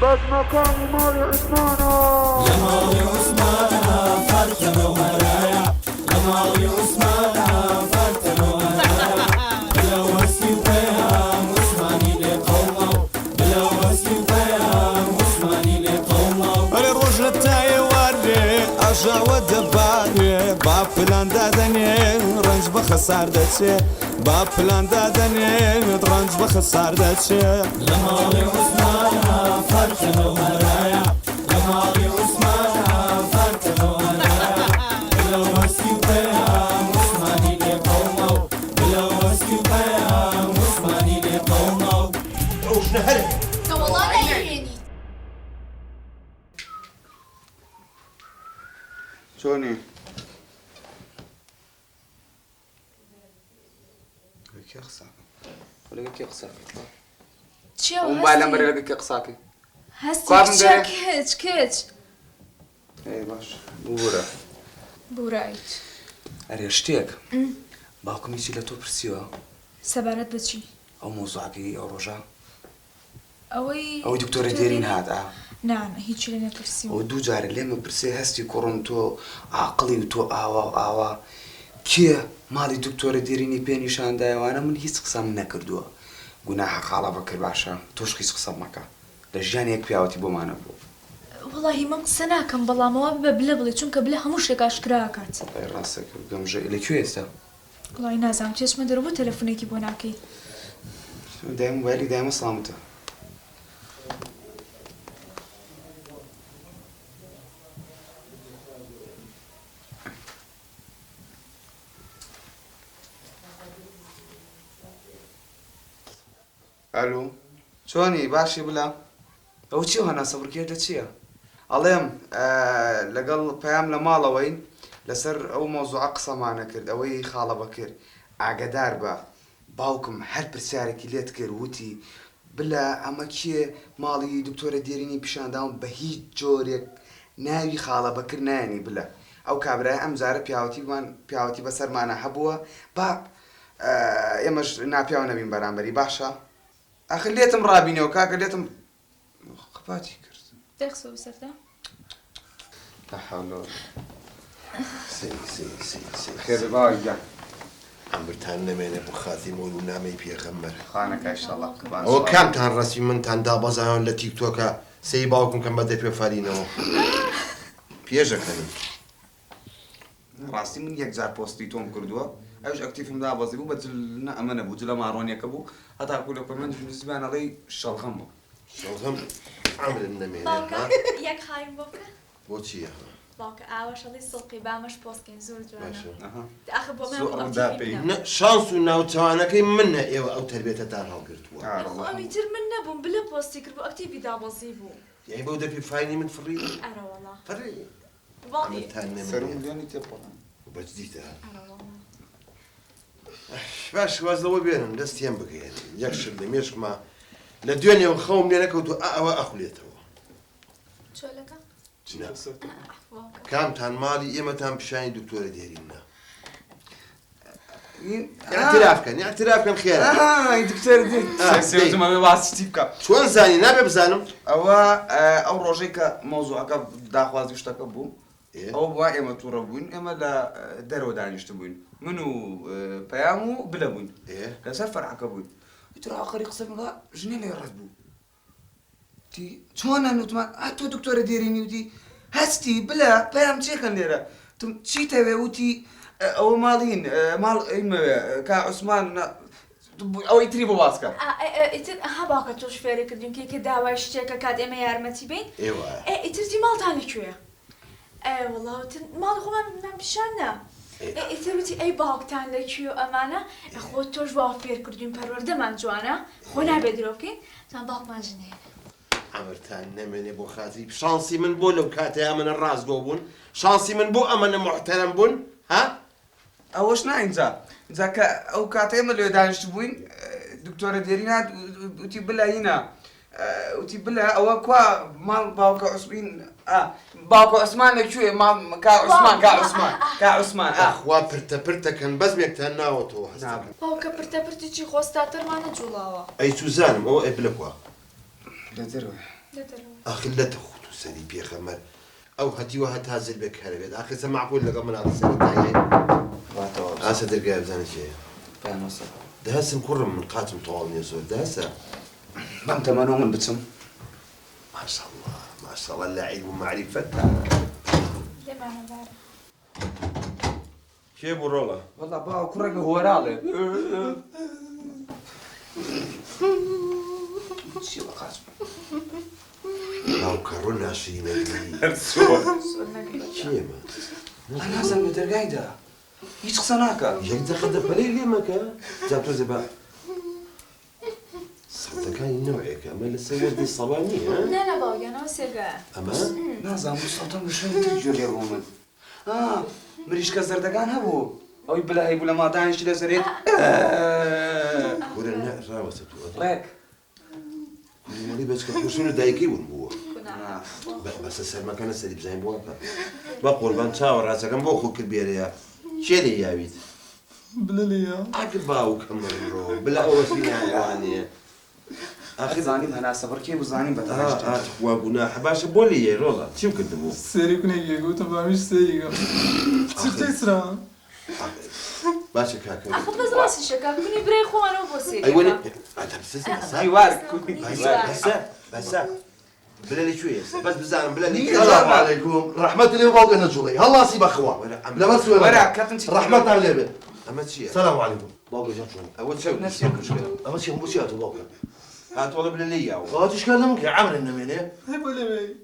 بس مكاني مالي عثمانة يا مالي عثمانة فرتم وهرايا يا مالي عثمانة فرتم وهرايا بلا وسي وفيها عثماني لقومه بلا وسي وفيها عثماني لقومه الرجل التاي وري أرجع ودباري باب فلان دادني رنج بخسار دتشي باب فلان دادني رنج بخسار دتشي يا مالي عثمانة فرتم وهرايا يا مالي عثمانة فرتم وهرايا بلا وسي وفيها عثماني لقومه بلا وسي وفيها عثماني لقومه وش نهرك؟ والله لا يهيني. شوني؟ كي قصاك ولا كي قصاك چیە ومبالا مري لك كي قصاكي هەستی کچە کچ اي باش بورا بورایت اري شتيك باوكم يجي لتو برسيوا سەبارەت بەچی او موضوعكي او رجا ئەوەی او دكتور ديرين هذا نانە هیچی لێ نەپرسیوە ودو جاري لما برسي هستي كورنتو عقلي وتو اوا كي مالي دكتور ديريني بيني شان داي وانا من هيس قسم نكردوا گوناح قالا بكر باشا توش قيس قسم مكا لجاني يك بياوتي بو معنا بو وڵی من قسە ناکەم بەڵامەوە ببە بلێ بڵێ چونکە بلێ هەموو شتێک ئاشکراکات الله راسك قمجة لكيو يستا وڵی نازانم چێشمە دەرەوە تەلەفۆنێکی بۆ ناکەی دايما موبايلي دايما صامته الو شوني باشي بلا او چیو هەنا سەبرکێتە چییە؟ ئەڵێم لەگەڵ پەیام لە ماڵەوەین لەسەر ئەو مۆزوعە قسەمانە کرد ئەوەی خاڵە بەکرد ئاگدار بە باوکم هەر پرسیارێکی لێت کرد وتی بلا ئەمە کێ ماڵی دکتۆرە دێرینی پیشانداوم بە هیچ جۆرێک ناوی خاڵە بەکرد نایانی بلە ئەو کابرای ئەم جارە پیاوەتی بەسەرمانە هەبووە با ئێمەش ناپیاو نەبین بەرامبەری باشە ئەخر لێتم ڕابینەوە کاکە لێتم قپاتی کرد دەخسەوە سەردا لا حول ولا سي خير باقي عمرتان نمێنێ بۆ خاتی مۆل و نامەی پێغەمبەر خانك ان شاء الله ئەوە کامتان ڕسمی منتان دابەزایان لە تیکتۆکە سەی باوکم کەم بەدە پێفارینەوە پێشەکەنم ڕاستی من یەک جار پۆستی تۆم کردووە ئەوش ئەکتیفم دابەزی بوو بە ئەمە نەبوو جلە ماڕۆنیەکە بوو هەتا کولە کۆمنت نووسیبان ئەڵێی شەڵغەم بوو شەڵغەم عمرم نەمێنێ یەک خایم بۆ بکە بۆ چییە؟ باوکە ئاوەشەڵی سڵقی بامەش پۆستکەین زۆر جوانە ئەها ئاخە بۆ شانس و ناوچوانەکەی منە ئێوە ئەو تربێتەتان هەڵگرتووە ئەوی تر من نەبووم بلە پۆستی کرد بۆ ئەکتیڤی دابەزی بوو یعنی بەو دەپی فاینی من فڕی ئەرە وەڵا فڕی باڵی عمرتان سەر نەمێنێ ملیۆنی تێپۆڵان بەجدیتە ئەرە وەڵا باش وازەوە بێنم دەستیان بگەێن یەک شر لە مێشکمە لە دوێنێەوە خەوم لێ نەکەوتو ئەوە ئەخولێتەوە چۆلەکە کامتان ماڵی ئێمەتان پیشانی دکتۆرە دێرینە اعترافکەن خێرە دکتۆر سێوتمە بێ واستی بکە چۆن زانی نابێ بزانم ئەوە ئەو ڕۆژەی کە مۆزوعەکە داخوازی شتەکە بوو ئەو بووە ئێمە تووڕە بووین ئێمە لە دەرەوە دانیشت بووین من و پەیام و بلە بووین لەسەر فەرعەکە بووین تر ئاخری قسەمەکە ژنێ لێ ڕەت بوو تی چۆنە نوتمان تۆ دکتۆرە دێرینی وتی هەستی بلە پەیام چێکەن لێرە چی تەوێ وتی ئەوە ماڵین ماڵ ئەیمەوێ کا عوسمان ئەوەی تری بۆ باسکە ئیتر ئەها باوکە تۆش فێری کردین کە داوای شتێکە کات ئێمە یارمەتی بین ئیترتی ماڵتان لەکوێیە وەڵاوتن ماڵی خۆمان من پیشانە ئیتر وتی ئەی باوکتان لەکوێ ئەمانە خۆ تۆش وا فێر کردوین پەروەردەمان جوانە خۆ نابێت درۆ بکەین تان باوکمان ژنەیە ئەمرتان نەمێنێ بۆ خاتی شانسی من بۆ لەو کاتەیە منە ڕاستگۆ بوون شانسی من بۆ ئەمەنە محتەرەم بوون ها ئەوەش ناینجا جا کە ئەو کاتە ئێمە لێ دانیشت بووین دکتۆرە دێرین هات وتی بلە هینە وتی بلە ئەوە کوا ماڵ باوکە عوسمین باوکە عوسمان لەکوێ کا عوسمان خوا پرتە پرتەکەن بەزمێکتان ناوەتەوە باوکە پرتە پرتێکی خۆستاتەرمانە جوڵاوە ئەی سوزانم ئەوە ئەی بلە کوا لە دەرەوە اخي لا تخوتو سري بي خمر او هاتي وهات هازل بك هربت اخي سمع كل لقى من هذا السنه تاعي اسد القاب زين شيء فاهم وصل ده هسه مكرم من قاتم طوال يسول ده هسه ما انت منو من بتسم ما شاء الله ما شاء الله اللعيب ومعرفتها لما انا بعرف كيف رولا والله باو كرك هو راضي شو قاسم لو كرونا شيء نبي شيء ما انا هسه مترقايده ايش خصناك يجي خد بالي ليه ما كان جابتو زبا صدق كان نوعك اما لسه ودي الصبانيه ها لا لا باقي انا وسيقا اما نازم مصطفى مش تجري رومن مريش كسر دكان هبو او بلا يبلا ما دانش لزريت ولا الناس راوست لك ولي بس كشنو دايكي ونبوه كنا بس السر ما كان السر بزين بوابا بقول بنشاور راسك كم بوخو كبير شيلي يا بيت بلا ليا عقباو كمرو بلا وسينا يعني اخي زاني انا صبر كيف زاني بتعرف وقلنا حباش بولي يا رولا شو كدبو سيري كني قلت بعمل سيجا شفتي سرا باشا كاكا اخذ بس راسي شكا كوني بري اخوان وبوسيقا ايوه بس ايوارك بس بلا لي شويه بس بزعم بلا لي السلام عليكم رحمة الله فوق نجولي هلا سيب اخوان لا بس ورا كابتن رحمة الله بيه اما شيء السلام عليكم باقي جاب شوي اول شيء نفسي مشكله اما شيء مبوسيات باقي هات والله بلا لي يا ايش كان لك يا عمر النمينه هاي بلا مي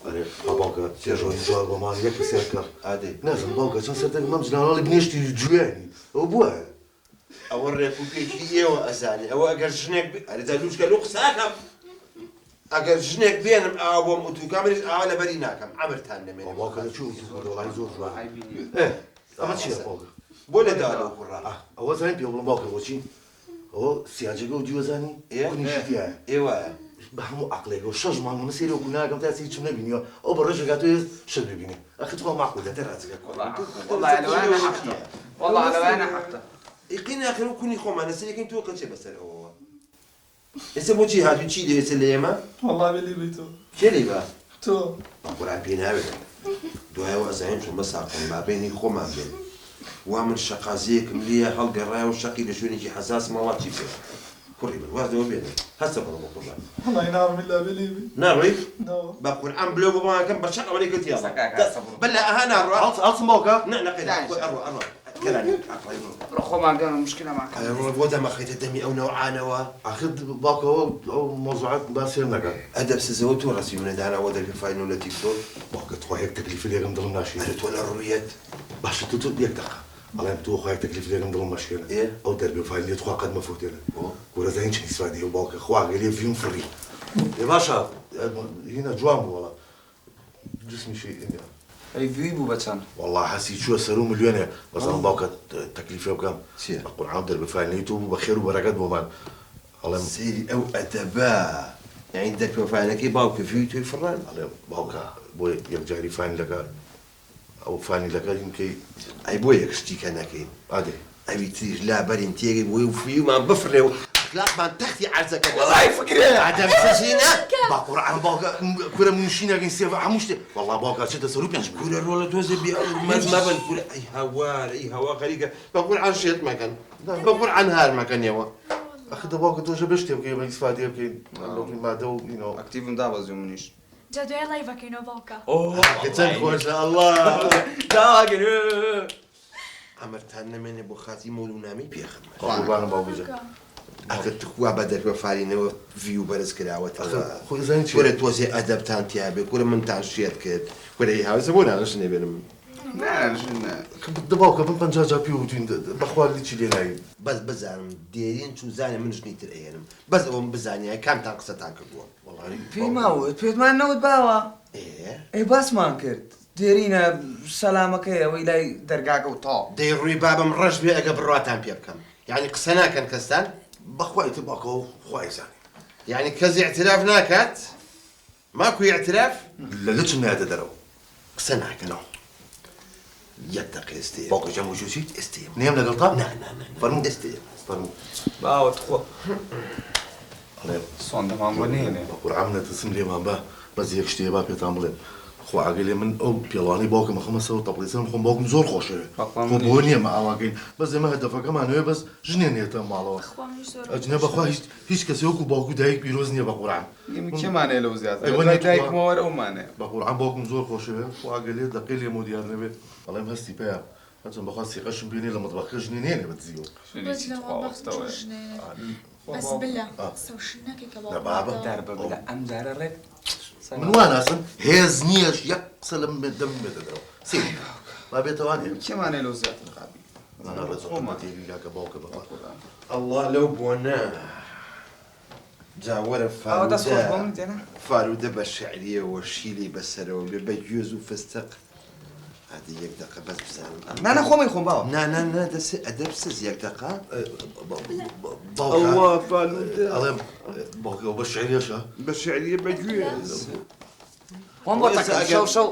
اري باقي سيرجو جواب ما لك سيركر عادي لازم باقي شو صرت ما مزنا انا بنشتي جواني ابوه اوريك وكيكيه واساني او اقر شنك اريد ادوش كلوق ساكم اقر شنك بين ابو متو كامل على بريناكم عمرتها من باقي شو والله يزور جوان هاي فيديو ايه اما شيء باقي بولا دارو قرا هو زين بيوم باقي وشي هو سياجه جو زاني كوني شتيا ايوه بحمو عقلك وشج ما مسيري وكنا كم تاسي شمنا بينيو او برجع قاتو شد بيني اخي تفهم معقول ترى والله لو انا حقته والله لو انا حقته يقين اخر كوني خو انا سيكين تو كنت بس هو اسمو جي هذا شيء دي سليما والله بلي بيتو كلي بقى تو اقول عبين هذا دعاء وازعين شو مساق ما بيني خو ما بين ومن شقازيك مليه حلق الراي والشقي لشوني شي حساس ما واتي فيه كوري بالوارد وبين هسه بقول لك والله ينام بالله بلي بي ناري نو بقول عم بلو بابا كم برشق ولي قلت يلا بلا انا اروح عطس موكا نقل اروح كلامي رخو ما عندنا مشكله معك ودا ما خيت دمي او نوعانه وا اخذ باكو او موضوعات باسير نقا ادب سزوت وراسي من دانا ودا في فاينل ولا تيكتور باكو تخويك تكليف اللي غندر الناشي قالت ولا الرويات باش تتو ديك دقه الله يبتو خويا تكليف اللي غندر المشكله إيه؟ او دربي فايل اللي تخوا قد ما فوت له ورا زين شي سوادي باكو خوا قال لي فيهم فري يا باشا هنا جوان والله جسمي شيء اي فيبو بتشان والله حسيت شو سرو مليون بس انا باكو تكليفه بكم سير. اقول عاود دربي فايل نيتو بخير وبركات بومان الله سيري او ادبا يعني درك وفانا كي باوك فيوتو فران الله باكا بوي يرجع لي فاين لك او فاني لك يمكن اي بويك شتي كان كاين عادي ابي تيج لا برين تيجي بوي وفيو ما بفرو لا ما تختي عزك والله فكرة عدم سجينه باكو عن باكا كورا منشينا كين سيف حمشت والله باكا شتا سروب يعني كورا رولا توزي بي ما بن كورا اي هوا خليقه بقول عن شيت ما كان بقول عن هار ما كان يوا اخذ باكا توجه بشتي وكي ما يسفادي وكي ما دو يو اكتيف ندابز يومنيش جدو يلا يفكينو باوكا كتن خوش الله داغر عمرتها من ابو خاتي مولو نامي بيخم قربان بابوجا اخذ تخوا بدك وفارينه فيو برز كراوت خو زين شي كورا توزي ادب تان تيابي كورا من تان شيت كد كورا هي هاوس بونا انا شنو بينهم لا شنو دباكا بنجاجا بيوتين بخوال لي تشيلي هاي بس بزعم ديرين شو زاني من شنيت الايام بس هم بزاني كم تنقص تنقص والله في موت في ما نود باوا ايه اي بس ما انكرت ديرينا سلامك يا ويلاي درقاق وطاب دير روي بابا من رجبي قبل رواتان بيبكم يعني قصنا كان كستان بخواي تباكو خواي زاني يعني كزي اعتراف ناكات ماكو اعتراف لا لتش ما درو قصنا كانوا يتقي استيم باكو جمو جوشي استيم نيم لقلطا لا فرمو استيم فرمو باوا تخو سۆن دەمان بۆ نێنێ قورعان نەترسم لێمان بە بەس یەک شتێ با پێتان بڵێم خۆ ئاگەلێ من ئەو پێڵانی باوکم خەمەسەوە تەپڵیسم خۆم باوکم زۆر خۆشەوێ خۆ بۆ نییە مە ئاواگەین بەس ئێمە هەدەفەکەمانەوێ بەس ژنێنێتە ماڵەوە ئەجنە بەخوا هیچ کەسێ وەکو باوکو دایک پیرۆز نییە بە قورعان کێمانەیە لەو زیاتر دایکمەوە ئەومانەیە بە قورعان باوکم زۆر خۆشەوێ خۆ ئاگەلێ دەقی لێ مۆ دیار نەبێت بەڵێم هەستی پێیە هەچەند بەخوا سیقەشم بینێ لە مەطبەخە ژنێنێنێ بەدزیوە بس بالله سوشناكي كباب بابا دەربە لە ئەم دارە ڕێک من واناسم هێز نییەش یەک قسە لە دەم بێتەوە سی با بێتەوانێ کێمانەیە لەو زیاتر قابی ڕێزۆمەتێکاکە باوکە بەڵات الله لەو بۆنە جاوەرە فارودە بە شعریەوە شیلی بەسەرەوە بێ بە گوێز و فستق هادی یەک دقە بەس بزانم نانە خۆمی خۆم باوە نا دەسێ ئەدەب سز یەک دقە باوکە ئەڵێم باوکەوە بە شعریەشە بە شعریە بە گوێز خۆم بۆ تەکەم شەو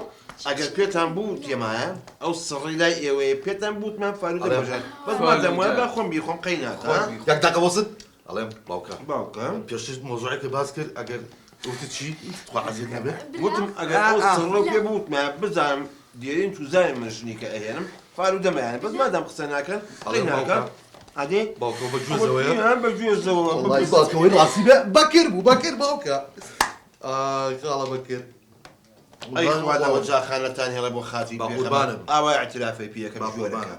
ئەگەر پێتان بوو تێمایە ئەو سڕی لای ئێوەیە پێتان بووتمان فارودە بەژار بەس مادەموە با خۆم بیخۆم قەی ناکە یەک دقە وەست ئەڵێم باوکە پێشتر مۆزوعێکە باس کرد ئەگەر وتت چی خوا عەزیز نەبێت وتم ئەگەر ئەو سڕە پێ بووتمان بزانم دیێن توزای منشنی کە ئەهێنم فارودەمەیانە بەس مادام قسە ناکەن قەی ناکە ئادێ باوکەوە بە گوێزەوەیە بە گوێزەوە باوکەوەی ڕاستی بەکر بوو بەکر باوکە خاڵە بەکر ئەی خوادەوە جاخانەتان هێڵە بۆ خاتی قوربانم. ئاوای اعترافی پێەکەم جوۆرەکە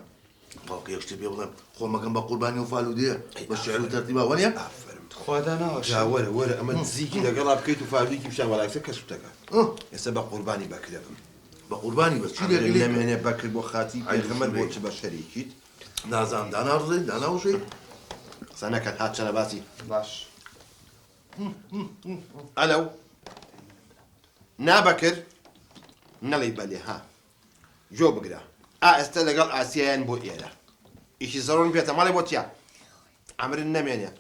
باوکە یەک شتێ پێ بڵێم خۆمەکەم بە قوربانی و فالودەیە بە شعر و تەرتیبا وەنیە خوادا ناوە جاوەرە وەرە ئەمە نزیکی لەگەڵا بکەیت و فالودێکی پیشان وەڵاکسە کەس بتەکە ئێستا بە قوربانی بەکرەکەم بە قوربانی بەس چی لەمێنێ بەکر بۆ خاتی پێغەمبەر بۆ چ بە شەریکیت نازانم داناڕزەی داناوشەی قسە نەکەن هات چەنە باسی باش ئەلەو نابەکر نەڵی بەلێ ها جۆ بگرە ئێستا لەگەڵ ئاسیایان بۆ ئێرە ئیشی زەڕۆن پێێتە ماڵی بۆ تیا ئەمرن نەمێنێ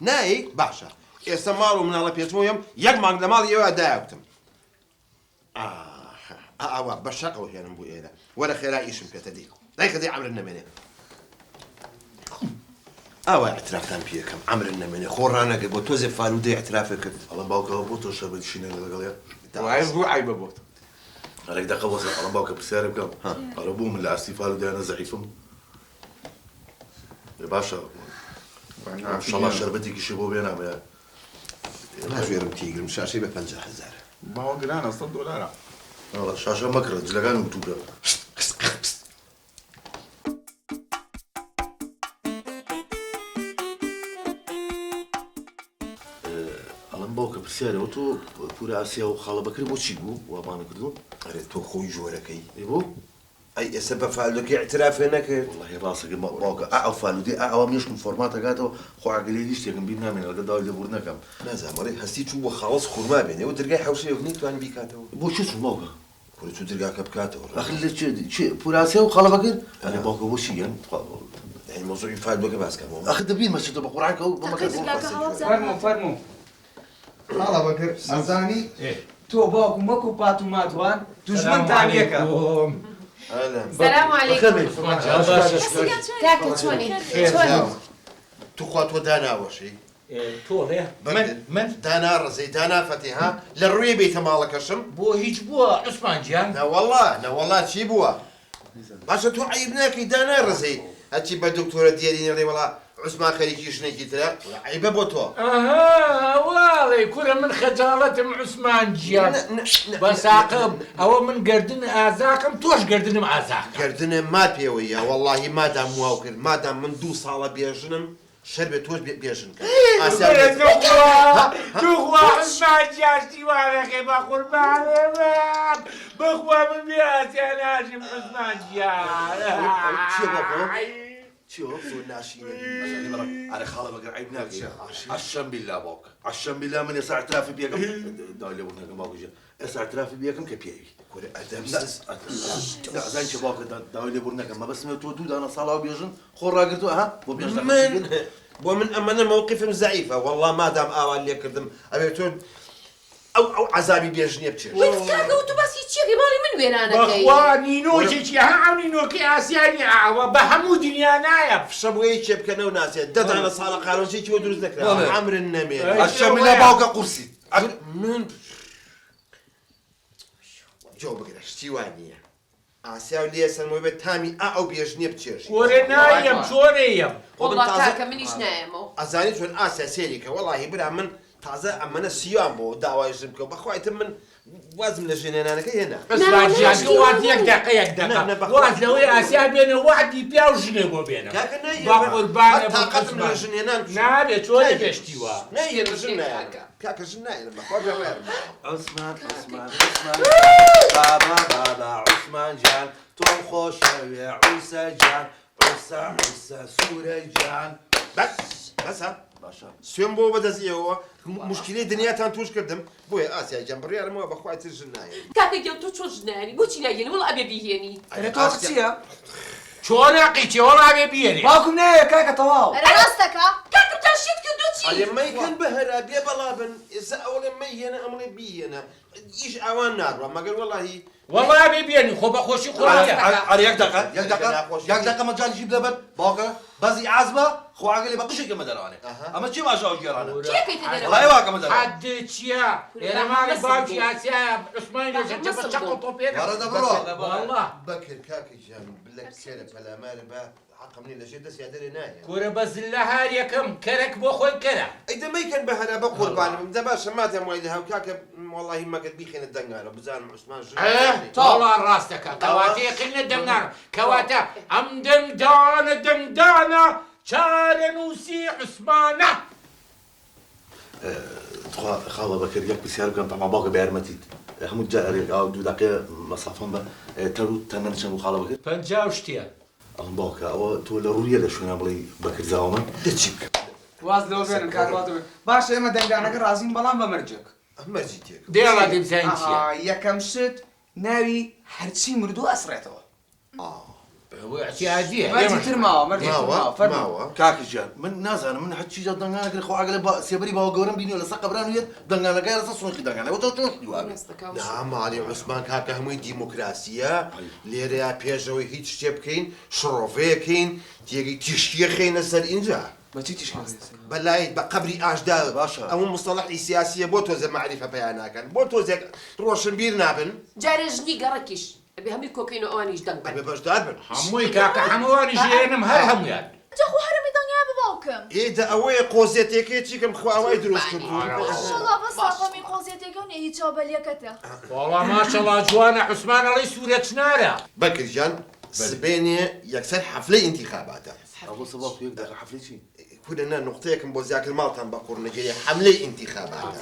نایی باشە ئێستا ماڵ و مناڵە پێچمۆیم یەک مانگ لە ماڵی ئێوە دایوتم ئاوا بە شەقەوە هێنم بۆ ئێرە وەرە خێرا ئیشم پێتە دی دایکە دی ئەمرن نەمێنێ ئاوا اعترافتان پێەکەم ئەمرن نەمێنێ خۆڕانەکە بۆ تۆزێ فالودەی اعترافێ کرد ئەڵە باوکەوە بۆ تۆ شەبەت شینە لەگەڵێ وایە بوو عیبە بۆت هەرێک دەقە وەسە ئەڵە باوکە پرسیارە بکەم ئەڵە بوو من لە ئاستی فالودەیانە زەعیفم باشە شەڵا شەربەتێکیشی بۆ بێنامەیە ناژێرم تیگرم شاشەی بە 50,000 باوە گرانە $100 ئەڵە شاشە مەکرە جلەکانم تووکە ئەڵم باوکە پرسیارەوە تۆ پورە ئاسیا و خاڵە بەکر بۆچی بوو وابانە کردو ئەرێ تۆ خۆی ژۆرەکەی بۆ ئەی ئێستا بە فالودەکەی اعترافێ نەکرد والله ڕاستەکە باوکە ئەو فالودەی ئەوە مێشکم فۆرماتەکاتەوە خواگەلی هیچ شتێکم بیر نامێنێ لەگە داوای لێبوورنەکەم نازانمەڵێ هەستی چوو بۆ خاڵەس خورما بێنێ و دەرگای حەوشەیەک نیتوانانی بیکاتەوە بۆ چی چوو باوکە کورە چوو دەرگاکە بکاتەوە ئەخ لە چێ پورە ئاسیا و خاڵە بەکر ئەرێ باوکە بۆچی گەن ئەی مۆزوعی فالودەکە باسکەمەوە ئەخ دەبین مەچێتە بە قورعانکە و فەرموو خاڵە بەکر ئەزانی تۆ باوکم وەکو پات و ماتوان دوژمنتان یەکە سلام عليكم تاكل شوني تو خوا تۆ داناوەشەی تۆڵێ من دانا ڕزەی دانا فەتیها لە ڕووی بیتە ماڵەکەشم بۆ هیچ بووە عوسمان گیان نەوەڵا چی بووە باشە تۆ عیب ناکەی دانا ڕزەی هەچی بە دکتۆرە دیێرینەڵێ وەڵا عوسمان خەریکی شنێکی ترە عیبە بۆ تۆ واڵێ کورە من خەجاڵەتم عوسمان گیان بە ساقم ئەوە من گردن ئازاکەم تۆش گردنم ئازاکە گردنم ما پێوەیە وەڵڵاهی مادام واو کرد مادام من 2 ساڵە بێژنم شەر بێ تۆش بێژن کە توخوا عوسمان گیاشتی وارەکەی بە قوربانێ بخوا من بێ ئاسیا ناژیم عوسمان گیان چی زۆر ناشینە ئەرە خاڵە بەگەر عیب ناکەی عەشەم بیللا باوکە عەشەم بیللا من ئێستا اعترافی پێکەم داوای لێبوورنەکەم باوکەژە ئێستا اعترافی پێکەم کە پێوی ئەزان چێ باوکە داوای لێبوورنەکەم مەبەستمە تۆ 2 دانە ساڵاو بێژن خۆ ڕاگرتووە ها بۆ بێژ بۆ من ئەمەنە مووقفم زەعیفە وەڵڵا مادام ئاوان لێ کردم ئەوێ تۆ ئەو عەزابی بێژنیە بچێت ويتكاكا وتو بس چێکی باڵی من وێرانەکەی بەخوا نینۆکێکی ها نینۆکی ئاسیانی ئاوە بە هەموو دنیا نایە شەبووی چێ بکەنەوە ناسێت دەدانە ساڵە قالۆچێکی بۆ دروست نەکرا ئەمرن نەمێت الشملة باوكا قرسي من جۆ بگرە شتی وان نییە ئاسیا و لێ سەرمەوەی بێت تامی ئەو بێژنیە بچێش وەرە نایم چۆرەیەم وەڵا کاکە منیش نایەمەوە ئەزانی چۆن ئاسیا سێریکە وەڵاهی برا من تازە ئەمەنە سیوان بۆ داوایشم بکەم بەخوایتم من وازم لە ژێنێنانەکە هێنا ئەسباجیان وات یەک دەقەیەک دەقە وات لەوەی ئاسیا بێنە وعدی پیا و ژنێ بۆ بێنە با قوربانە تاقەتم لە ژنێنان نابێت چۆرە گەشتیوە نەیە ژن نایە کاکە ژن نایە بەخوا بێوێر عثمان بابا عثمان جان تۆم خۆشەوێ عوسە جان عوسە سوورە جان بەسە سوێن بۆ بەدەستیەوە مشکلەی دنیاتان توش کردم بۆیە ئاسیا گیان بڕیارمەوە بەخوای تر ژن نایە کاکە گەڵ تۆ چۆن ژنانی بۆچی ناگەنی وەڵ ئەبێ بیهێنی تۆ چییە؟ چۆن قیچێ وەڵاوێ بیێنێ باوکم نایە کاکە تەواو ئەرە ڕاستەکە کاکم تاشیت کردو چی ئەلێ مەیکەن بە هەرا بێ بەڵابن ئێستا ئەوڵێ مەیهێنە ئەمڵێ بیهێنە ئیش ئەوان ناڕوە مەگەر وەڵاهی وەڵاوێ بیێنی خۆ بەخۆشی خۆیە على يك دقة مجال جيب لبن باقة بزي عزبة خو عقلي بقشة كما دراني أما شي ما شاء جيرانه چێکەی تەدەرەوە والله واقع ما دراني حد چییە ئێرە ماڵی باوکی ئاسیا عوسمانی لەژە بە چەق و تۆپێنە ورا دبرو والله بەکر کاکی جان بلەک سێرە پەلامارە بە حەقمنی لەژێ دەست یادەرێ نایە کورە بەزلە هەر یەکەم کەرەک بۆ خۆی کەرە ئەیدە مەیکەن بە هەرا بە قوربانم دەبا شەماتێم وای لە هەو کاکە وەڵاهی مەگەت بیخێنە دەنگانە بزانم عوسمان ژن تۆڵا ڕاستەکە کەواتە یەقینە دەمنان کەواتە ئەم دەنگدانە چارە نووسی عوسمانە خاڵە بەکردیەک پرسیار بکەم تەما باوکە بەیارمەتیت هەموو جارێک ئەو دوو دقیقە مەسافەم بە تەر و تەنە نەچەند و خاڵە بکرد پەنجاو شتیە ئەڵم باوکە ئەوە تۆ لە ڕووریە لە شوێنە بڵێ بەکردزاوە من دەچی بکەم واز لەوە بێنن کاکوات باشە ئێمە دەنگانەکە ڕازین بەڵام بە مەرجێک مەرجی تێک دێڵا دەبزین چییە یەکەم شت ناوی هەرچی مردوو ئەسرێتەوە احتیاجیە مەرجی تر ماوە مەرجی تر ماوە فەرموو ماوە کاکی جان من نازانم من حچی جا دەنگانەکە خۆ عقلە سێبەری باوە گەورەم بینیوە لە سەق قەبرانوێت دەنگانەکەی لەسەر سۆنقی دەنگانەوە تۆ چۆن دیوابێ ماڵی عوسمان کاکە هەمووی دیموکراسیە لێرەیە پێشەوەی هیچ شتێ بکەین شڕۆڤەیەکەین تێگەی تیشکیە خێنە سەر اینجا بەچی تیشکە بەلایت بە قەبری ئاشدا باشە. ئەوە مستەڵحی سیاسیە بۆ تۆزە معریفە پەیان ناکەن بۆ تۆزێک ڕۆشنبیر نابن جارێ ژنی گەڕەکیش ئەبێ هەمووی کۆکەین و ئەوانیش دەنگ بن ئەبێ بەشدار بن هەمووی کاکە هەمووانی ژێنم هەر هەمویان جەخۆ هەرمی دڵنیا بباوکم ئێدە ئەوەیە قۆزیێتێکی چیکەم خواوای دروست کردو ماشەڵڵا بە ساقەمی قۆزیێتێکە و هیچ چاوبەلیەکەتە وەڵا ماشەڵڵا جوانە عوسمان ئەڵێ سوورە چنارە بەکرجان سبێنێ یەکسەر حەفلەی ئینتیخاباتە ئەوە سەباق یەک دقیقە حەفلەی چی کورەنە نقطەیەکم بۆ زیاکر ماڵتان بە قوڕنەگەری حەملەی ئینتیخاباتە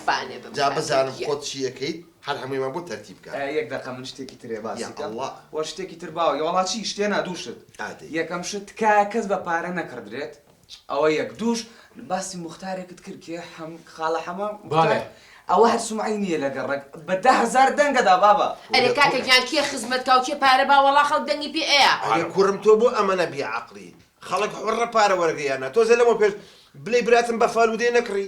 جا بزانم خۆت چیەکەیت هەر هەموویمان بۆ تەرتیب بکات یەک دقە من شتێکی ترێ باسی یا الله. وە شتێکی تر باوە وڵاتی شتێنە دووشت عادی. یەکەم شت تکا کەس بە پارە نەکردرێت ئەوە یەک دووش باسی مختارێکت کرد کێ خاڵە حەمە بەڵێ. ئەوە هەر سومعی نییە لە گەڕێک بە 10,000 دەنگەدا بابە ئەرێ کاکە گیان کێ خزمەتکاو کێ پارە با وەڵا خەڵک دەنگی پێ ئەیە ئەگە کوڕم تۆ بۆ ئەمەنە بیعەقلی خەڵک حڕە پارە وەرگیانە تۆزە لەمە پێش بلێ براتم بە فالودێ نەکڕی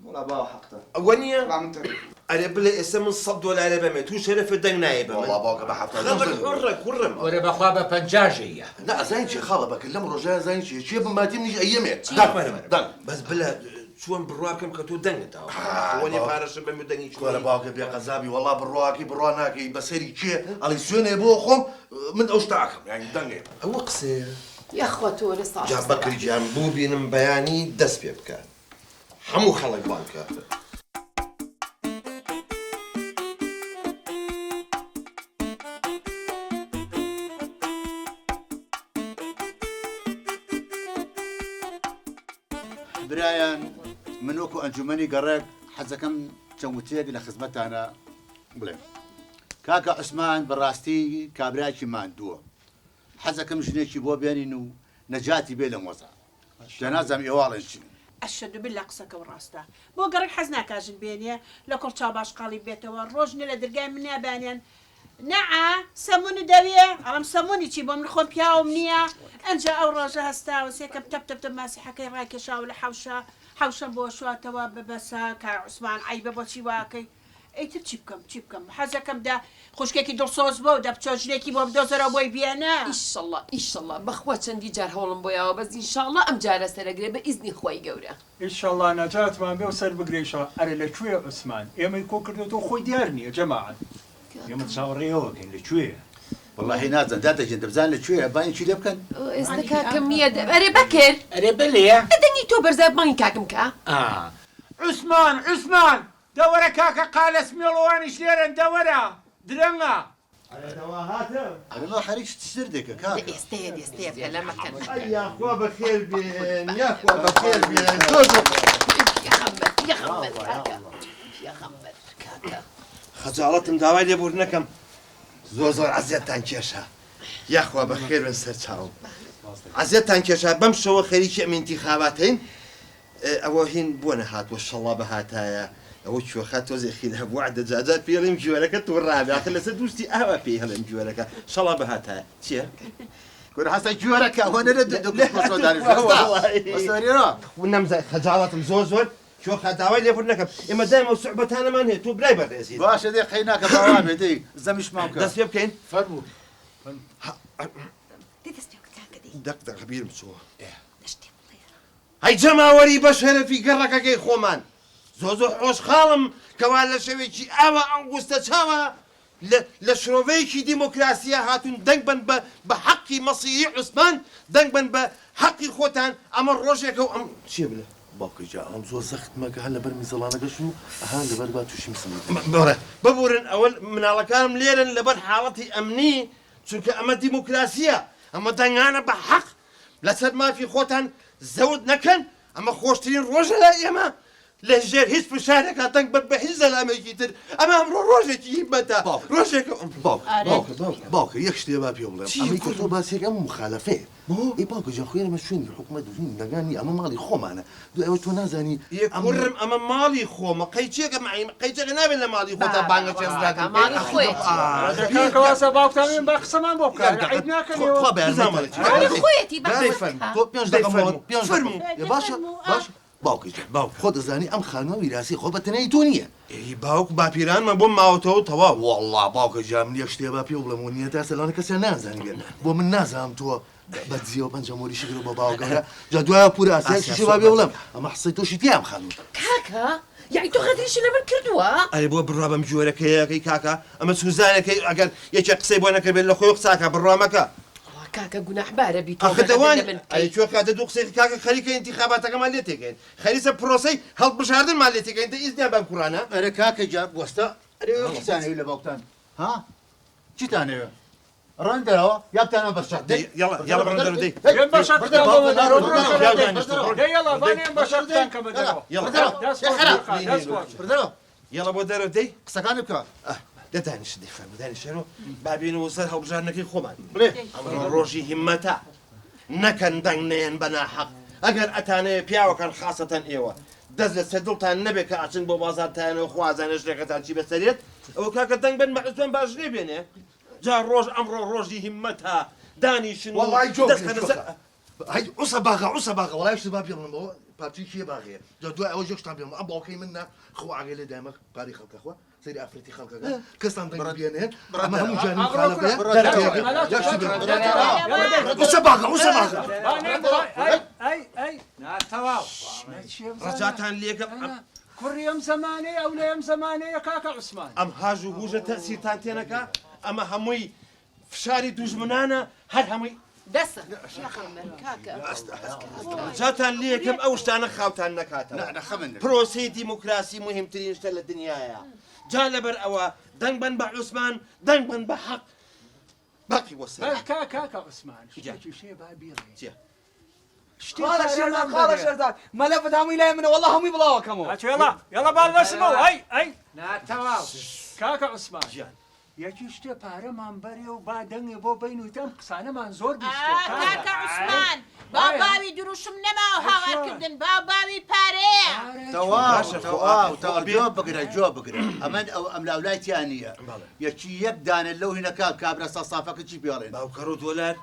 وڵا باوە حەقتە ئەوە نییە با من تر ئەرێ بڵێ ئێستا من 100 دلار بەمێ تو شەرەفە دەنگ نایە بە والله باوکە بە حەفتە خەڵک حڕە کوڕم وەرە بەخوا بە پەنجاژەیە لا زين شي خاله بك لما رجع زين شي بماتي مني ايامي دان بەس بلە چۆن بڕواکەم کە تۆ دەنگتەوە ئەوەنی پارەشم بەمێ دەنگی ولا باوكي بيا قزابي والله برواكي بروناكي بسري شي على سوني بوخم من اوشتاكم يعني دنگي ئەوە قسەیە یاخوا تۆ لە ساڵ جا بەکری جیان بوو بینم بەیانی دەست پێ بکات هەموو خەڵک بانکە برایان من وەکو ئەنجومەنی گەڕێک حەزەکەم چەموتێک لە خزمەتانە بڵێم کاکە عوسمان بەڕاستی کابراایکی ماندووە حەزەکەم ژنێکی بۆ بێنین و نەجاتی بێ لە مۆزە دەنازەم ئێواڵێن چین ئەشەد بالله قسەکە ڕاستە بۆ گەڕێک حەز ناکاژن بێنێ لە کۆڵچاو باشقاڵی بێتەوە ڕۆژنە لە دەرگای من نابانێن نەعا سەمونی دەوێ ئەڵم سەمونی چی بۆ من خۆم پیاوم نییە ئەنجا ئەو ڕۆژە هەستاوە سێکەم تەپتەپتە ماسیحەکەی ڕاکێشاو لە حەوشە بۆ شواتەوە ببەسە کار عوسمان عیبە بۆچی واکەی ئەیتر چی بکەم حەزەکەمدا خوشکێکی دڵسۆز بۆ دە بچۆژنێکی بۆ بدۆزەرە بۆی بێنە ئیشەڵڵا ئیشەڵڵا بەخوا چەندی جار هەوڵم بۆیەوە بەس ئینشاڵڵا ئەم جارە سەرەگرێ بە ئیزنی خۆی گەورە ئیشەڵڵا نەجاتمان بێ و سەر بگرێشەوە ئەرە لەکوێ عوسمان ئێمەی کۆ کردێتەوە خۆی دیار نییە جەماعەت ئێمە چاوەڕێەوەکەین لەکوێ والله نازن دادەجێن دەبزان لەکوێ باینی لێ بکەن ئێستا کاکەم نییە ئەرێ بەکرد ئەرێ بلێ دەنگی تۆ بەرزە بانگی کاکەم کە عوسمان دەوەرە کاکە قالەس مێڵەوانیش لێرن دەوەرە درەنگە ئەرەمە حەریش سر دێکە کاکە ئێستەیە دێستەیە بکە لە مەکەن یاخوا بەخێر بێن یاخوا بەخێر بێن خەجاڵەتم داوای لێبوردنەکەم زۆر عەزیەتان کێشە یاخوا بەخێر بن سەر چاوم عەزیەتان کێشا بەم شەوە خەریکی ئەم ئینتیخاباتین ئەوە هین بۆ نەهاتوە شەڵا بەهاتایە ئەوە کوێخات تۆزێکی لە بوو عەدە جاجات پێڵیم گوێرەکە تۆ ڕابێخە لەسەر دوستی ئاوا پێی هەڵێم گوێرەکە شەڵا بەهاتایە چییە؟ گوێرە هەستا گوێرەکە ئەوە نەرە نەمزای خەجاڵەتم زۆر کوێخا داوای لێبوردنەکەم ئێمە دایمە سوعبەتانەمان هەیە تۆ برای بەڕێزی باشە دێ قەی ناکە باوا بێ دەی زەمیشمان بکە دەست پێ بکەین فەرموو دەق بیرم چووە هەی جەماوەری بە شەرەفی گەڕەکەکەی خۆمان زۆر خۆشحاڵم کەوا لە شەوێکی ئاوە ئەنگوستە چاوە لە شرۆڤەیەکی دیمۆکراسیە هاتوون دەنگ بن بە حەقی مەسیحی عوسمان دەنگ بن بە حەقی خۆتان ئەمە ڕۆژێکە و ئەم چیە بلێ باوکەی جا ئەم زۆر سەختمەکە هەر لەبەر میزەڵانەکەش و ئەها لەبەر با تووشی مسلمی ببورن ئەوە مناڵەکانم لێرن لەبەر حاڵەتی ئەمنی چونکە ئەمە دیموکراسیە ئەمە دەنگانە بە حەق لەسەر مافی خۆتان زەوت نەکەن ئەمە خۆشترین ڕۆژە لە ئێمە لە ژێر هیچ پشارێکا دەنگ بەر بە هیچ زەلامێکی تر ئەمە ئەمڕۆ ڕۆژێکی هیبەتە ڕۆژێکە باوکە یەک شتێ با پێ بڵێم ئەمەی کە تۆ باسێک ئەم مخالەفێ ئەی باوکە جا خوێنمە شوێنی حکومەت نەگانی ئەمە ماڵی خۆمانە دو ئەوە تۆ نازانی کوڕم ئەمە ماڵی خۆمە قەیچێکە قەیچێکە نابێت لە ماڵی خۆتا بانگە چێزداکە ماڵی خۆیت کەواسە باوکتانێن بە قسەمان بۆ بکەن عیب ناکەنەوە ماڵی خۆیەتی تۆ پێنج دقیقە باشە باوکەی خۆ دەزانی ئەم خانووە ویراسی خۆ بەتەنەی تۆ نییە ئەی باوک باپیرانمە بۆ ماوەتەوە تەواو والله باوکە جام یەک شتێ با پێ بڵێم و نیەت تا سەلانە کەسیان نازانێت بۆ من نازانم تۆ بەدزیەوە پەنجەمۆری شکر بۆ باوگەرە جا دوایە پورە ئاسیاشی با پێ بڵێم ئەمە حسەی تۆشی تیام خانوو کاکە یعنی تۆ خەتریشی لەبەر کردووە ئەرێ بۆ بڕوا بەم جۆرەکەیەکەی کاکە ئەمە سوزانەکەی ئەگەر یەکێ قسەی بۆ نەکەبێت لە خۆی قساکە بڕوامەکە کاکە گوناحبارە بیت ئەخدەوان ئەی کوێ کاتە دوو قسەی کاکە خەریکە ئینتیخاباتەکەمان لێ تێگەین خەریسە پرۆسەی هەڵبژاردنمان لێ تێگەین دە ئیزنیان بەم کوڕانە ئەرە کاکە جا وەستە ئەرێ لە باوکتان ها چیتانەوە ڕەن دەرەوە یابتانە بەشەق دەی یاڵە بڕن دەرەوە دەی یاڵە بۆ دەرەوە دەی قسەکانی بکە دەدانیش دەیفەرمودانی بابینەوە سەر هەڵبژاردنەکەی خۆمان ئەمڕۆ ڕۆژی هیممەتە نەکەن دەنگ نێن بە ناحەق ئەگەر ئەتانەیە پیاوەکان خاسەتەن ئێوە دەست لە سەر دڵتان نەبێت کە ئاچن بۆ بازارتانەوە خوازانە ژێکەتان چی بەسەرێت ئەوە کاکە دەنگ بن بەعزوان باش لێ بێنێ جا ڕۆژ ئەمڕۆ ڕۆژی هیممەتە دانیشن عوسە باغە وڵای شت با پێ بڵێم بەوە پارتی کێ باغەیە جا دوای ئەوە یەکشتان پێم ئەم باوکەی منە خۆ ئاگەی لێ دایمە پاری خەڵکەخوا سەیری ئافرەتی خەڵکەکە کەستان دەنگ بێنێن ئەمە هەموو جانی مخالەفەیە عوسە باغە ناتەواو ڕەجاتان لێگە کوڕی ئەم زەمانەیە ئەو لە ئەم زەمانەیە کاکە عوسمان ئەم هاژ و هوژە تەسیرتان تێنەکە ئەمە هەمووی فشاری دوژمنانە هەر هەمووی دەستە کاکە جاتان لێکم ئەو شتانە خاوتان نەکاتەوە پرۆسەی دیموکراسی مهمترین شتە لە دنیاە جا لەبەر ئەوە دەنگ بن بە عوسمان دەنگ بن بە حەق باقی وەسە کاکە عوسمان شتێکی شێ با بیڵێ خاڵە شێردار مەلە بەدامی لای منە وەڵڵا هەمووی بڵاوەکەمەوە یاڵە باڵدەسمەوە ئەی ناتەواو کاکە عوسمان یەکی شتێ پارەمان بەرێ و با دەنگێ بۆ بین و تەم قسانەمان زۆر کاکە عوسمان با باوی دروشم نەما و هاوارکردن با باوی پارەیە جۆ بگرە جۆ بگرە ئەمەن ئەم لاولایتیان نییە یەکی یەک دانە لەو هینەکە کابرا سەسافەکە چی پێڵێن باوکەڕ و دۆلار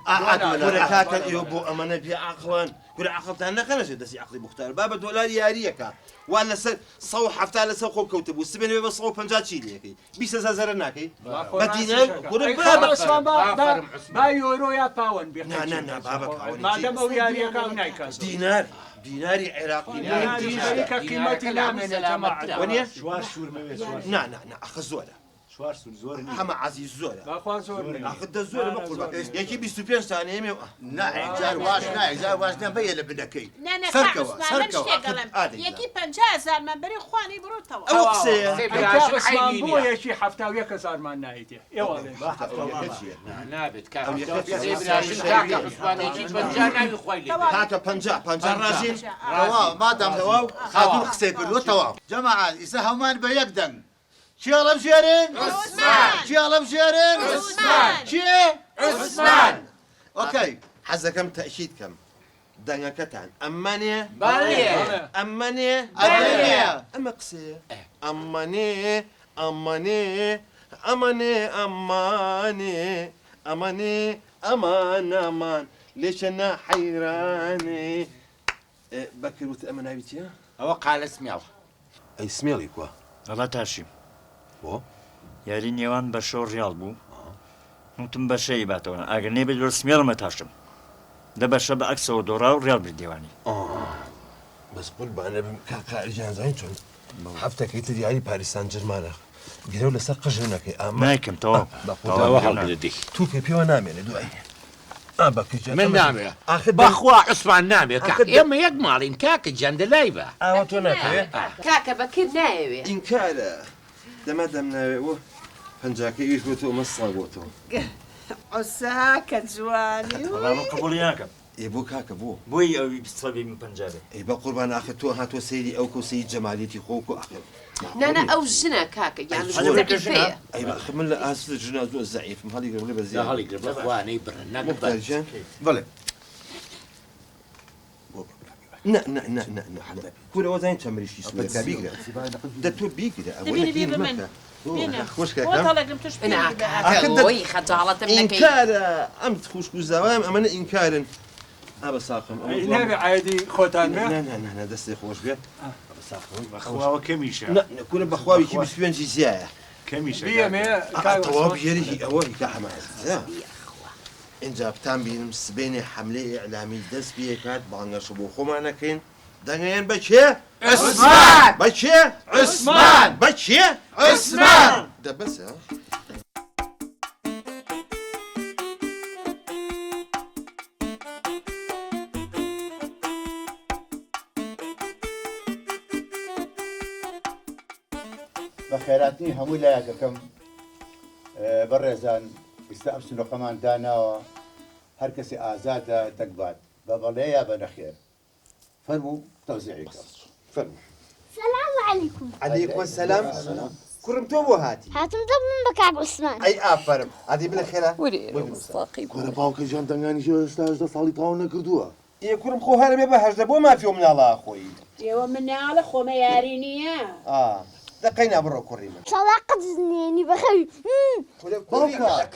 کاکە ئێوە بۆ ئەمەنە بێعاقڵن كل عقلتان نخنش دسي عقلي مختار بابا دولار ياريكا ولا صو حفتا لسو خو كوتب والسبن بس صو بنجات شيليكي بيس زازرناكي بدينا كل بابا با يورو يا باون نا بابا باون ما دام ياريكا ونايكاز ديناري عراقي ديناري كقيمتي لا من يا جماعه ونيا شوار شور ما نا اخ زولا شوار شور زورني حما عزيز زولا باخوان زورني اخ الزولا بقول ياكي 25 ثانيه مي نعم جار واش نبي لبنكي نانا سركوا سركوا يكي 50,000 من بري خواني برو توا او قسي عثمان بو يشي حفتا وياك صار ما نايتي يا والله نابت كاكا عثمان يجي بنجانا يخويلي كاكا بنجا رازين تواو ما دام تواو خاطر قسي كله تواو جماعة يسهمان بيقدن شيالم شيرين عثمان شيالم شيرين عثمان شي عثمان اوكي حزة كم تأشيد كم دنيا كتان أمانية باليه أمانية الدنيا أما قصير أمانية أمانية أمانية أمانية أمانية أمان أمان ليش أنا حيراني بكر وتأمن هاي بيتيا اوقع على اسمي أي سميلي كوا الله تاشیم بو یاری نێوان بە شۆ ڕیال بوو وتم بە شەی باتەوە ئەگەر نێبێت لۆ سمێڵمە تاشم دە بەشە بە ئەکسەوە دۆڕا و ڕیال بردێوانی بس قول بأنا كاكا رجال زين شون حفتك كي تدي علي باريس سان جيرمان قالوا لي ساق جنك أما نایکەم تەواو تو في بيو نامي أنا دوعي بك من نامي أخذ باخوا عثمان نامي كاك اما يقمالين كاك جند لايبه أوتونا كاكا بكر ناوي إن كان دم ناوي فنجاكي يثبتوا مصابوتو عساك جواني ڕاو قبولی ناکەم يبو كاكا بو بۆی ئەوی سەبی من پەنجابێ اي بقربان اخذتو هاتو سيدي اوكو سيد جماليتي خوكو اخذ نانا او جنا كاكا يعني هذا شو ولا فيها اي بقى من لا اسل الجنازو الزعيف ما هذه يقرب لي بزياده هالي قرب اخواني برنا مختلجان بلى نا حبيبي كل وزين تمري شي سبت بيقرا ده تو بيقرا بيني بيبي من بينا خوش كده وطلق متش انا بيني كاكا وي خجالة منك انكار امت خوش كوزاوام اما انكار ابا ساقم نبي عادي خوتان لا دستي خوش بيه ابا ساقم اخوة كميشة لا كل بخواوي كي بسبيان جزايا كميشة بيا ميا طواب يري هو كحما إن جابتان بينم سبيني حملة إعلامية دس بيه كات بانغ شبو خمانا كين دنيان بچه عثمان بچه عثمان بچه عثمان ده بس ها بخيراتني همو لا كم برزان استأمسنو كمان دانا هركسي آزادة تقباد بابليا بنخير فرمو توزيعي فرمو السلام عليكم. عليكم السلام كرمتو بو هاتي هاتم ضم من بكعب عثمان. أي أفرم هذه بالخيرة وري ساقي كره باوكي جان دنگانی شو استاج صالي طاونه كردوها إيه كرم خو هرم بهج دبو ما فيهم من الله أخوي يوا من على خو ما يارينيا دقينا برو كريمة صداقة زنيني بخير. باوكا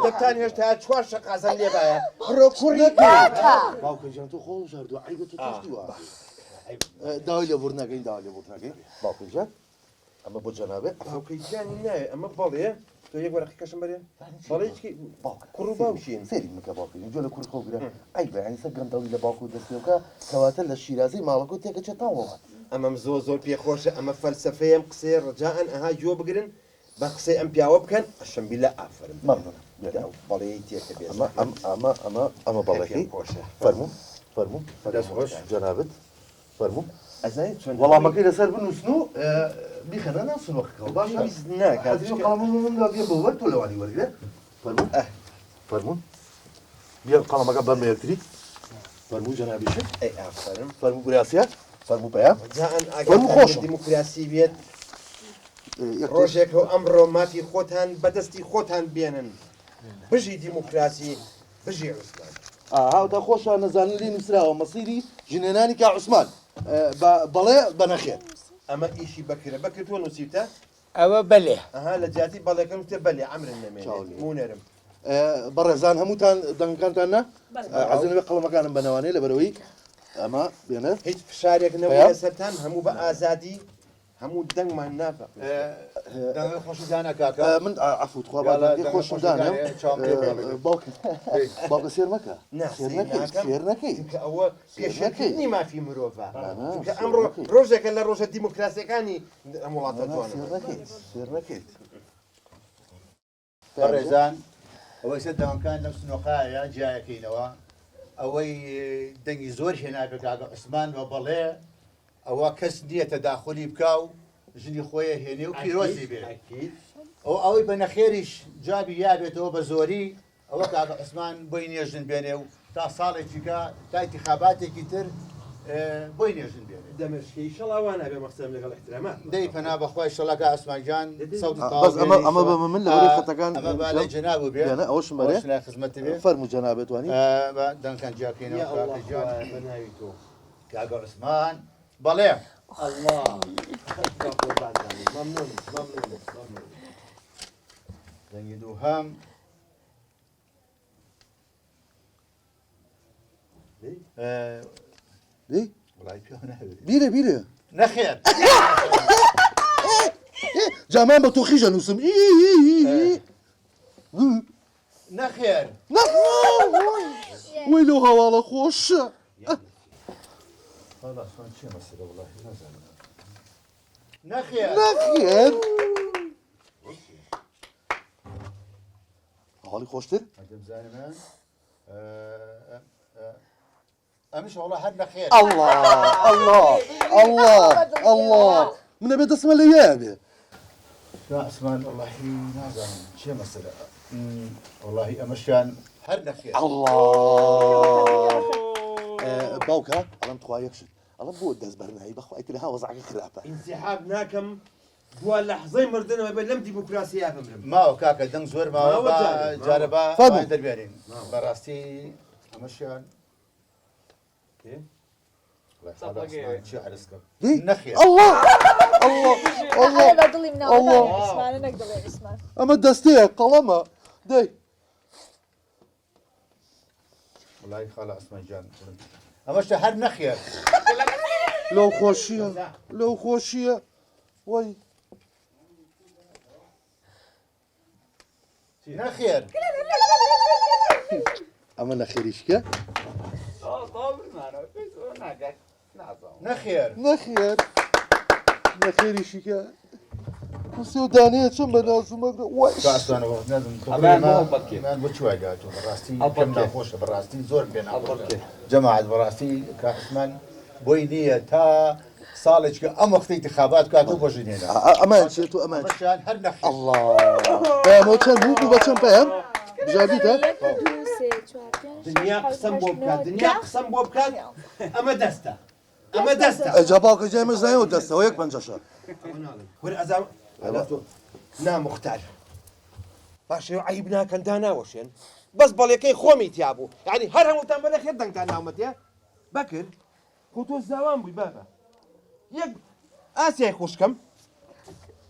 دكتاني هشتها شوار شقا زنلي بايا برو كريمة باوكي جان تو خول شاردو عيبه تو تشتوها داوله ورناكين داوله ورناكين باوكي جان اما بو جنابه باوكي جان لا أما بالي تو يقول أخي كشم بريا بالي كي كرو باوشين سيري مكا باوكي جوله كل خو غير عيبه يعني سقم داوله باوكو دسيوكا كواتل الشيرازي مالكو تيك تشتاو أما مزوزور بيخوش أما فلسفة قصير رجاء أها جو بقرن بقصي أم بياوب كان عشان بلا أفرم ممنون بالي تيك تبي اما بالكي فرمو جنابت فرمو أزاي والله ما كده سر بنو شنو بيخنا ناس الوقت باشا بيزناك هذا شو قلم من ده بيه بوقت ولا واني ورقة فرمو بيه قلم قبل ما يكتري فرمو جنابي شو أي أفرم فرمو برياسيا فرمو بيا رجاء فرمو خوش ديمقراطية بيت روجك هو أمره ما في خوتان بدستي خوتان بينن بجي ديمقراطية بجي عثمان هذا خوش أنا زاني لي نسرا ومصيري جناني كعثمان بلا بنخير أما إيشي بكر تو نسيته أو بليه أها لجاتي بالله كانوا تبلي عمر النمي مو نرم بەڕێزان هەمووتان دەنگەکانتاننا عەزیزم قەڵەمەکانم بەناوانەیە لەبەرەوەی ئەمە بێنە هیچ فشارێک نەبوو لەسەرتان هەموو بە ئازادی هەموو دەنگمان نافە خۆشدانە کاکە من عفوتخوا خۆشم دانم باوکە سێر مەکە سێر نەکەی ئەوە پێشەکەی مافی مرۆڤە ئەمڕۆ ڕۆژێکە لە ڕۆژە دیموکراسیەکانی ئەم وڵاتە سێر نەکەیت ڕێزان ئەوەی سەر دەوامکان لەم سنۆقایە جیایەکەینەوە ئەوەی دەنگی زۆر هێناکە کاکە عوسمان بە بەڵێ ئەوە کەس نییە تەداخلی بکە و ژنی خۆیە هێنێ و پیرۆزی بێ ئەوەی بە نەخێریش جابی یابێتەوە بە زۆری ئەوە کاکە عوسمان بۆی نێژن بێنێ و تا ساڵێکیکە تا ئینتیخاباتێکی تر بۆی نێژن بێنێ دەمەشکی شەڵاوانە بێ مەقسەم لەگەڵ احترامە دەی پەنا بەخوای شەڵەکە عوسمانجان سەوت بەس ئەمە بە من لەوەی خەتەکان ئەمە بالای جەناب بێ ئەوشم بەرێ خزمەتی بێ فەرموو جەنابێت وانی دەنگکان جیاکەینەوە بەناوی تۆ کاکە عوسمان بەڵێ الله ممنون دەنگی دووهەم بیرە نەخێر جامان بە تۆخیژە نووسم نەخێر وەی لەو هەواڵە خۆشە نەخێر هەواڵی خۆشتر ئەمیش وڵا هەر نەخێر الله منە بێ دەسمە لە یە بێ ئەسمان وڵاهی نازانم چێ مەسەلە وڵاهی ئەمەشیان هەر نەخێر باوکە ئەڵم تخوا یەکشت ئەڵم بۆ دەست بەرنایی بەخوای تر ها وەزعەکە خراپە انسحاب ناکەم بووە لەحظەی مردنەوە بێ لەم دیموکراسیە بمرم ماوە کاکە دەنگ زۆر ماوە جارە بە دەربێنین بەڕاستی ئەمەشیان ئەمە دەستەیە قەڵەمە دەی وڵای خاڵە عوسمانجان ئەمەشتە هەر نەخێر لەو خۆشیە وەی نەخێر ئەمە نەخێریشکە نەخێر نەخێریشیکە کوسێ و دانەیە چەند بە نازومەگرە بۆ چوای داتۆ بەڕاستی کەم ناخۆشە بەڕاستی زۆر پێ جەماعەت بەڕاستی کاکسمان بۆی نییە تا ساڵێککە ئەم وەختی انتخابات کات و بۆژینێنە ئەمان چێت و ئەمان هەر نەخێر پەیامەوە چەند بوو بە چەند پەیام بژابیتە دنیا قسم بۆ بکات ئەمە دەستە ئەجا باوکە جای مەزایەوە دەستەوە یەک پەنجەشە وەرە ئەزام نامختار باشەوە عیب ناکەن دا ناوەشێن بەس بەڵێکەی خۆمی تیا بوو یعنی هەر هەمووتان بەلە خێر دەنگتان ناومەتە بەکرد خۆ تۆ زاوان بووی بابە یەک ئاسیای خوشکەم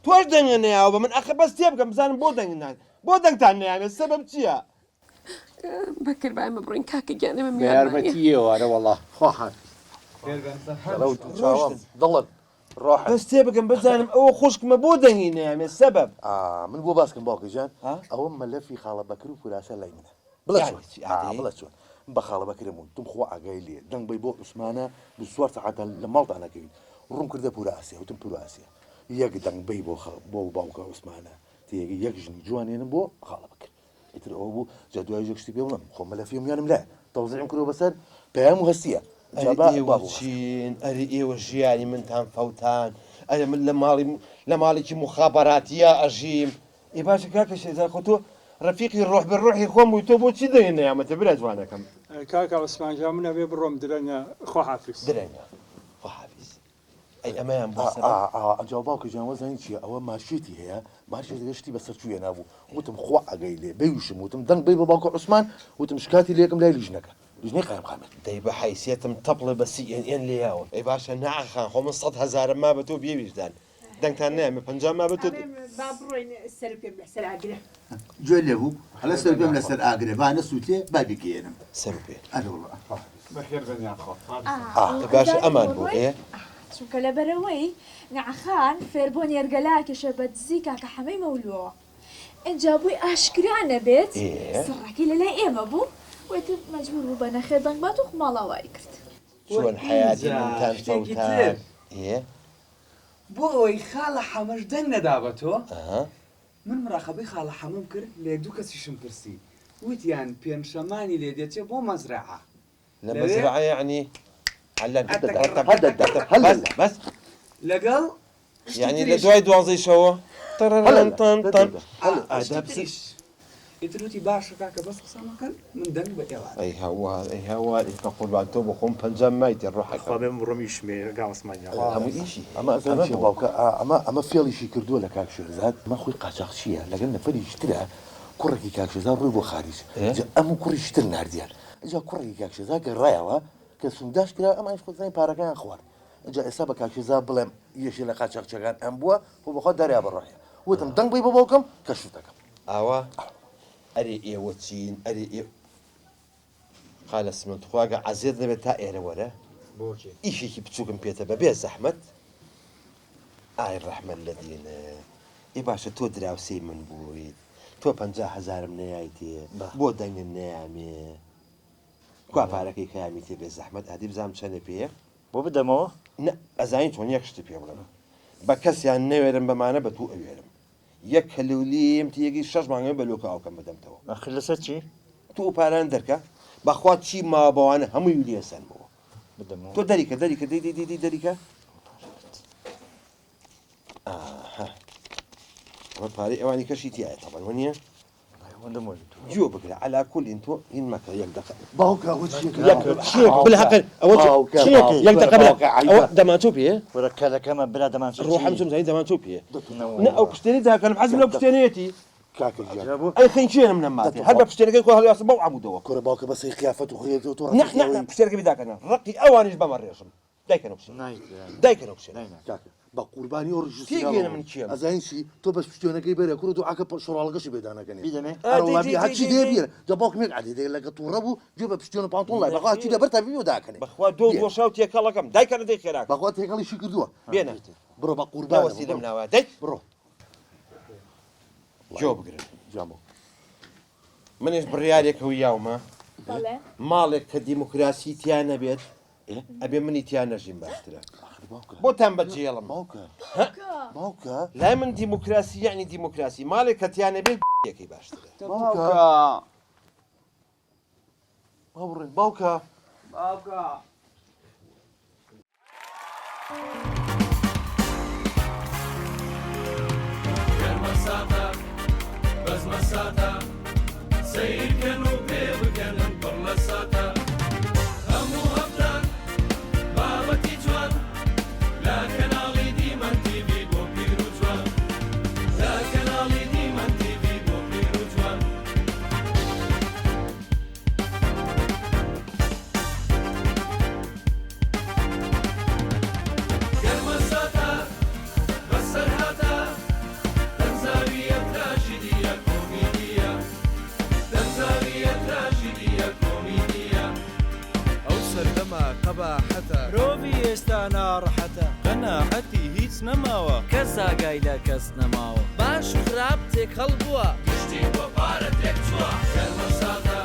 تۆش دەنگە نەیاوە بە من ئەخە بەس تێ بکەم بزانم بۆ دەنگنان بۆ دەنگتان نەیانێت سەبەب چییە؟ بەکر بایمە بڕین کاکە گیانەمە یارمەتیەوەرە وەڵا خۆحات دڵت بەس تێ بکەم بزانم ئەوە خوشکمە بۆ دەنگی نەیامێت سەبەب من بۆ باسکەم باوکەجان ئەوە مەلەفی خاڵە بەکر و پوراسە لای منە بڵێ چۆن بە خاڵە بەکرمون تم خۆ ئاگای لێ دەنگ بی بۆ عوسمانە دووسوار سەعاتە لە ماڵتان نەکەوین ڕوون کردە پوراسیە وتم پوراسیە یەک دەنگ بی بۆ باوکە عوسمانە تێگە یەک ژنی جوانێنم بۆ خاڵە بەکر ئیتر ئەوە بوو جا دوای یەک شتی پێ بڵم خۆ مەلەفی میانم لای تەوزیعم کردەوە بەسەر پەیام و هەستیە چین ئەری ئێوە ژیانی منتان فەوتان ئەرێ من لە ماڵێکی مخابەراتیە ئەژیم ئی باشە کاکە شێزار خۆ تۆ ڕەفیقی ڕۆح بە ڕۆحی خۆم بووی تۆ بۆچی دەنگی نەیامەتە برا جوانەکەم کاکە عوسمانجان منە بێ بڕۆم درەنگە خۆحافیز درەنگە خۆحافیز ئەی ئەمەیان بەسەر ئەجا باوکە جان وەزانی چییە ئەوە ماشێتی هەیە ماشێت گەشتی بەسەر چوویە نابوو وتم خوا ئەگەی لێ بەیوشم وتم دەنگ بی بە باوکە عوسمان وتم شکاتی لێکم لای لیژنەکە لیژنەی قایم قامەت دەی بە حیسیەتم تەپڵە بە CNN لێیاوە ئەی باشە ناخان خۆ من 100,000 ما بە تۆ بێویژدان دەنگتان نایمە 50 ما بە تۆ با بڕۆین سەر پێ سەراگرە جوێ لێبوو هەلە سەر بێم لەسەر ئاگرێ با نەسووتێ با بگێنم سەر بێ ئەرە وڵا بەخێر بەنیاخۆ باش ئەمان بوو ئێ چونکە لەبەرەوەی نعخان فێربۆ نێرگەلاکێشە بە دزی کاکە حەمەی مەولووەوە ئەجا بووی ئاشکرا نەبێت سڕاکی لەلای ئێمە بوو وێتر مەجبور بوو بە نەخێر دەنگبات و خماڵاوای کرد چۆن حیاتی منتان فەوتان بۆ ئەوەی خاڵە حەمەش دەنگ نەدا بە تۆ من مراقبەی خاڵە حەمەم کرد لە یەک دوو کەسیشم پرسی وتیان پێنجشەمانی لێ دێچێ بۆ مەزرعە لە مەزرعە یعنی هەلا بەس لەگەڵ یعنی لە دوای دوازەیشەوە ئیتروتی باشە کاکە بەس قسەمەکەن من دەنگ بە ئێوە ئەی هەوار ئەی هەوار ئێستا قوربان تۆ بۆ خۆم پەنجەم مایتێ ڕۆحەکە بێم ڕۆمی ژمێر گاوسمانیا هەموو ئیشی ئەمە باوکە ئەمە فێڵیشی کردووە لە کاک شێرزاد ئەمە خۆی قاچاقچیە لەگەڵ نەفەری ترە کوڕێکی کاک شێرزاد ڕووی بۆ خارج ئەم کوڕیش تر ناردیان ئەجا کوڕێکی کاک شێرزاد گەڕایەوە کە سووداش کرا ئەمانش خۆزانی پارەکەیان خوارد ئەجا ئێستا بە کاک شێرزاد بڵێم یەشی لە قاچاقچیەکان ئەم بووە بۆ بەخوا دەریا بڕۆحێ وتم دەنگ بی بۆ باوکەم کە شوتەکەم ئاوا ئەرێ ئێوە چین ئەرێ ئێ خالە سمنت خواگە عەزیز نەبێت تا ئێرە وەرە ئیشێکی بچووکم پێتە بەبێ زەحمەت ئای ڕەحمەت لە دینە ئێ باشە تۆ دراوسەی من بوویت تۆ 50,000م نەیایتێ بۆ دەنگن نەیامێ کوا پارەکەی کەیامی تێ بێ زەحمەت ئادی بزانم چەندە پێیە بۆ بدەمەوە نە ئەزانین چۆن یەک شتی پێ بڵێم بە کەسیان نەوێرم بەمانە بە تو ئەوێرم یەک کەلوولیم تیەکی 6 مانگە بەلۆکە ئاوکەم بدەمتەوە ئەخر لەسەر چی تو پاران دەرکە بەخوا چی ماوە بەوانە هەمووی لێسەنەوە بدەمەوە تۆ دەریکە دەریکە ئەمە پارەی ئەوانی کەشی تایە تەبەن وە جوە بگرە عەلا کولین تۆ هین مەکە یەک دەقە باوکە بالحەقن ئەوە یەک دەقە ئەوە دەمانچۆ پێ وەرە کەلەکەمە برا دەمانچۆ ڕۆحەم چۆم زانی دەمانچۆ پێ نە ئەو پشتێنی داکەنم حەزم لە پشتێنێتی ئەی خەینچێنم نەماتێ هەر بە پشتێنەکەی خۆ هەڵیاسە بەو عەبوودەوە کوڕە باوکە بەسەی قیافەت و خوێت و تۆ نە پشتێنەکەی بداکەنە ڕقی ئەوانیش بەمە ڕێژم دایکەنە پشتێن دایکەنە پشتێن بە قوربانی ئەو تێگەێنە من چیم ئەزانشی تۆ بەس پشتێنەکەی بەرە کوڕ و دوعاکە شۆڕاڵگەشی بێدانەکەنێ بیدەمێ هەرچی دێ بێرە جا باوکمێک عەلی دێ لەگە تووڕە بوو گوێ بە پشتێنە پانتۆن لای بەخوا چی دەبەر تا بیۆ داکەنێ بەخوا دۆ گۆشا و تێکەڵەکەم دایکەنە دەی خێراک بەخوا تێکەڵیشی کردووە بێنە بڕۆ بە قوربان وەسیلەم ناوە دەی بڕۆ جۆ بگرن جامۆ منش بڕیارێک هەوو یاومە ماڵێک کە دیموکراسی تیان نەبێت ئەبێ منی تیان نەژیم باشترە بۆتان بەجێڵم باوکە لای من دیموکراسی یعنی دیموکراسی ماڵێک کە تیان نەبێت یەکەی باشترە باوکە گەرمەساتە بەزمەساتە سەیرکەن و پێ بکەنن پڕ لە ساتە هەموو هەفتان بابەتی جوان لا کەناڵی دیمەن تیڤی بۆ پیر و جوان لا کەناڵی دیمەن تیڤی بۆ پیر و جوان گەرمەساتە بەسەرهاتە دەنزاویە تراژیدیە کۆمیدیە دەنزاویە تراژیدیە کۆمیدیە ئەو سەردەما قەباحەتە مرۆڤی ئێستا ناڕەحەتە قەناعەتی هیچ نەماوە کەس ئاگای لە کەس نەماوە باش و خراپ تێک هەڵبووە گشتی بۆ پارە تێک چووە گەرمەساتە